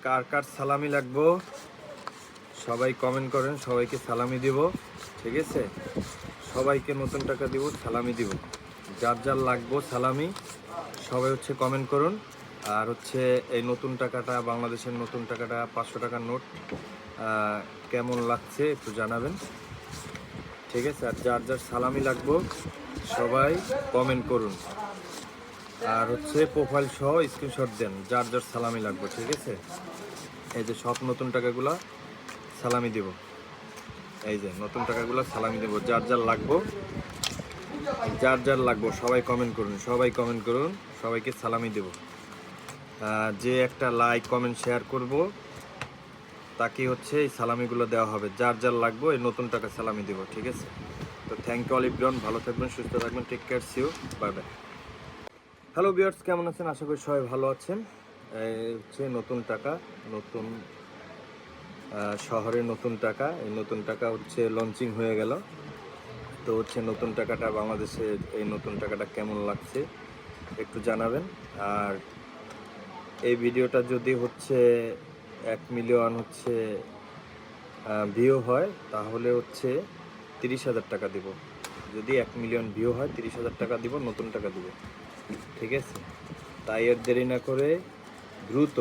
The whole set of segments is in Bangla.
কার কার সালামি লাগবো সবাই কমেন্ট করেন, সবাইকে সালামি দিব। ঠিক আছে, সবাইকে নতুন টাকা দিব, সালামি দিব। যার যার লাগবো সালামি সবাই হচ্ছে কমেন্ট করুন। আর হচ্ছে এই নতুন টাকাটা, বাংলাদেশের নতুন টাকাটা 500 টাকার নোট কেমন লাগছে একটু জানাবেন। ঠিক আছে, আর যার যার সালামি লাগবো সবাই কমেন্ট করুন। আর হচ্ছে প্রোফাইল সহ স্ক্রিনশট দেন যার যার সালামি লাগবে। ঠিক আছে, এই যে সব নতুন টাকাগুলা সালামি দিব, এই যে নতুন টাকাগুলো সালামি দেবো। যার যার লাগবো, যার যার লাগবো সবাই কমেন্ট করুন, সবাই কমেন্ট করুন, সবাইকে সালামি দেব। যে একটা লাইক কমেন্ট শেয়ার করব তাকে হচ্ছে এই সালামিগুলো দেওয়া হবে। যার যার লাগবো এই নতুন টাকা সালামি দেব। ঠিক আছে, তো থ্যাংক ইউ অল এভরিওয়ান, ভালো থাকবেন, সুস্থ থাকবেন, take care, see you, bye bye. Hello viewers, কেমন আছেন? আশা করি সবাই ভালো আছেন। এই হচ্ছে নতুন টাকা, নতুন শহরে নতুন টাকা। এই নতুন টাকা হচ্ছে লঞ্চিং হয়ে গেল। তো হচ্ছে নতুন টাকাটা, বাংলাদেশে এই নতুন টাকাটা কেমন লাগছে একটু জানাবেন। আর এই ভিডিওটা যদি হচ্ছে 1 মিলিয়ন হচ্ছে ভিউ হয় তাহলে হচ্ছে 30,000 টাকা দিব। যদি 1 মিলিয়ন ভিউ হয় 30,000 টাকা দিব, নতুন টাকা দিব। ঠিক আছে, তাই আর দেরি না করে দ্রুত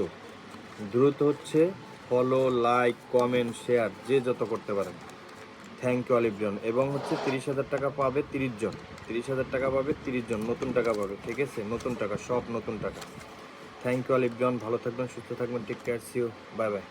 দ্রুত হচ্ছে ফলো, লাইক, কমেন্ট, শেয়ার যে যত করতে পারেন। Thank you all everyone. এবং হচ্ছে 30,000 টাকা পাবে 30 জন, 30,000 টাকা পাবে 30 জন, নতুন টাকা পাবে। ঠিক আছে, নতুন টাকা, সব নতুন টাকা। থ্যাংক ইউ অল এভরিওয়ান, ভালো থাকবেন, সুস্থ থাকবেন, take care, see you, bye by.